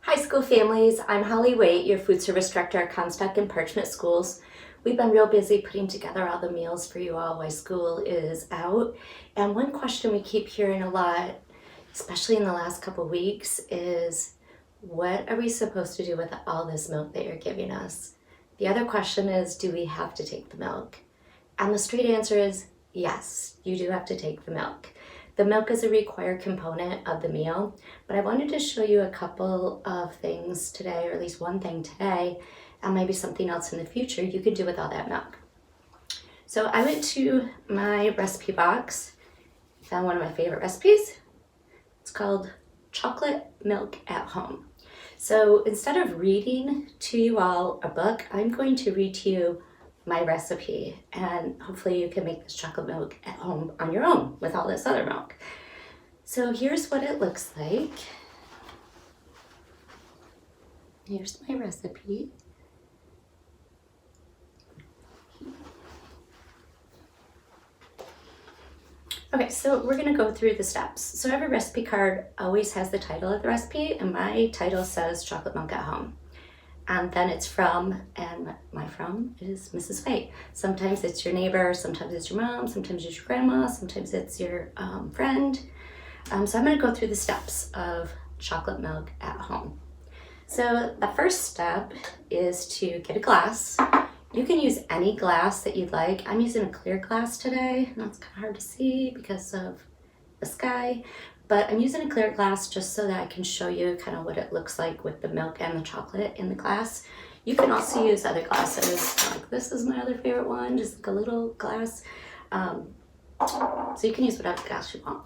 Hi school families, I'm Holly Waite, your food service director at Comstock and Parchment Schools. We've been real busy putting together all the meals for you all while school is out. And one question we keep hearing a lot, especially in the last couple weeks, is what are we supposed to do with all this milk that you're giving us? The other question is, do we have to take the milk? And the straight answer is yes, you do have to take the milk. The milk is a required component of the meal, but I wanted to show you a couple of things today, or at least one thing today, and maybe something else in the future you could do with all that milk. So I went to my recipe box, found one of my favorite recipes. It's called Chocolate Milk at Home. So instead of reading to you all a book, I'm going to read to you my recipe, and hopefully you can make this chocolate milk at home on your own with all this other milk. So here's what it looks like. Here's my recipe. Okay, so we're gonna go through the steps. So every recipe card always has the title of the recipe, and my title says chocolate milk at home. And then it's from, and my from is Mrs. Fate. Sometimes it's your neighbor, sometimes it's your mom, sometimes it's your grandma, sometimes it's your friend. So I'm gonna go through the steps of chocolate milk at home. So the first step is to get a glass. You can use any glass that you'd like. I'm using a clear glass today. That's kind of hard to see because of the sky. But I'm using a clear glass just so that I can show you kind of what it looks like with the milk and the chocolate in the glass. You can also use other glasses. Like this is my other favorite one, just like a little glass. So you can use whatever glass you want.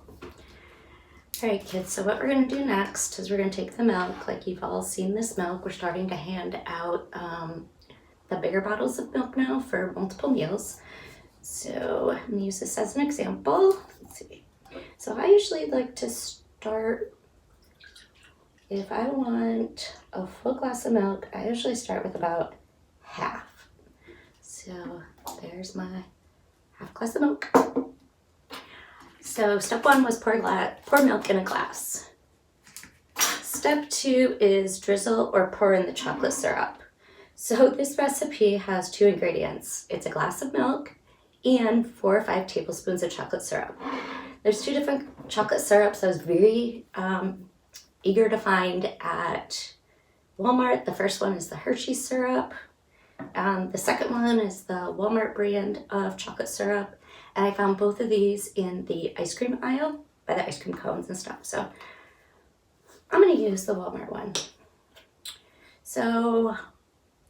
All right, kids, so what we're gonna do next is we're gonna take the milk, like you've all seen this milk. We're starting to hand out the bigger bottles of milk now for multiple meals. So I'm gonna use this as an example. Let's see. So I usually like to start, if I want a full glass of milk, I usually start with about half. So there's my half glass of milk. So step one was pour milk in a glass. Step two is drizzle or pour in the chocolate syrup. So this recipe has two ingredients. It's a glass of milk and 4 or 5 tablespoons of chocolate syrup. There's 2 different chocolate syrups I was very eager to find at Walmart. The first one is the Hershey syrup. The second one is the Walmart brand of chocolate syrup. And I found both of these in the ice cream aisle by the ice cream cones and stuff. So I'm gonna use the Walmart one. So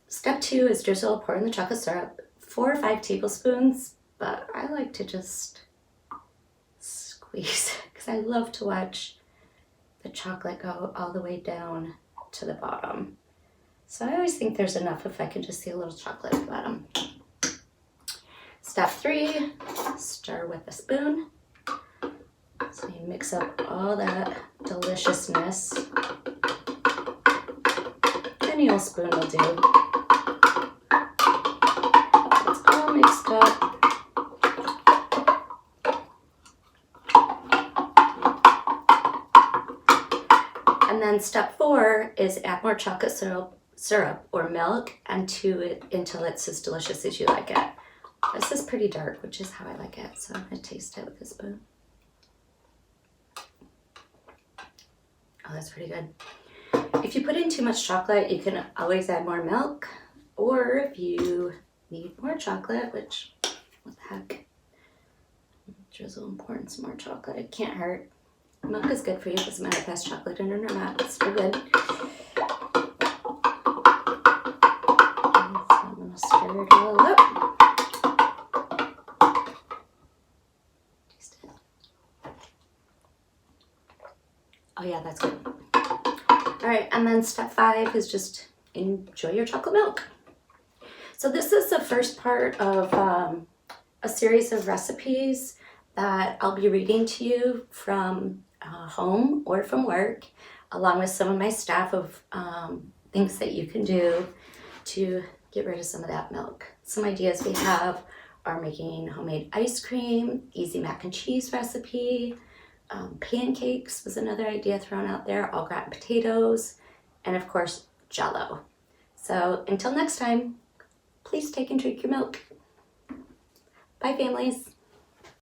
step 2 is drizzle, pour in the chocolate syrup, 4 or 5 tablespoons, but I like to just squeeze because I love to watch the chocolate go all the way down to the bottom. So I always think there's enough if I can just see a little chocolate at the bottom. Step 3, stir with a spoon. So you mix up all that deliciousness. Any old spoon will do. It's all mixed up. And then step 4 is add more chocolate syrup or milk into it until it's as delicious as you like it. This is pretty dark, which is how I like it. So I'm gonna taste it with a spoon. Oh, that's pretty good. If you put in too much chocolate, you can always add more milk. Or if you need more chocolate, which, what the heck? Drizzle and pour in some more chocolate. It can't hurt. Milk is good for you. It doesn't matter if it has chocolate in it or not. It's still good. So I'm going to stir it all up. Taste it. Oh yeah, that's good. All right, and then step 5 is just enjoy your chocolate milk. So this is the first part of a series of recipes that I'll be reading to you from home or from work, along with some of my staff of things that you can do to get rid of some of that milk. Some ideas we have are making homemade ice cream, easy mac and cheese recipe, pancakes was another idea thrown out there, au gratin potatoes, and of course, Jell-O. So until next time, please take and drink your milk. Bye, families.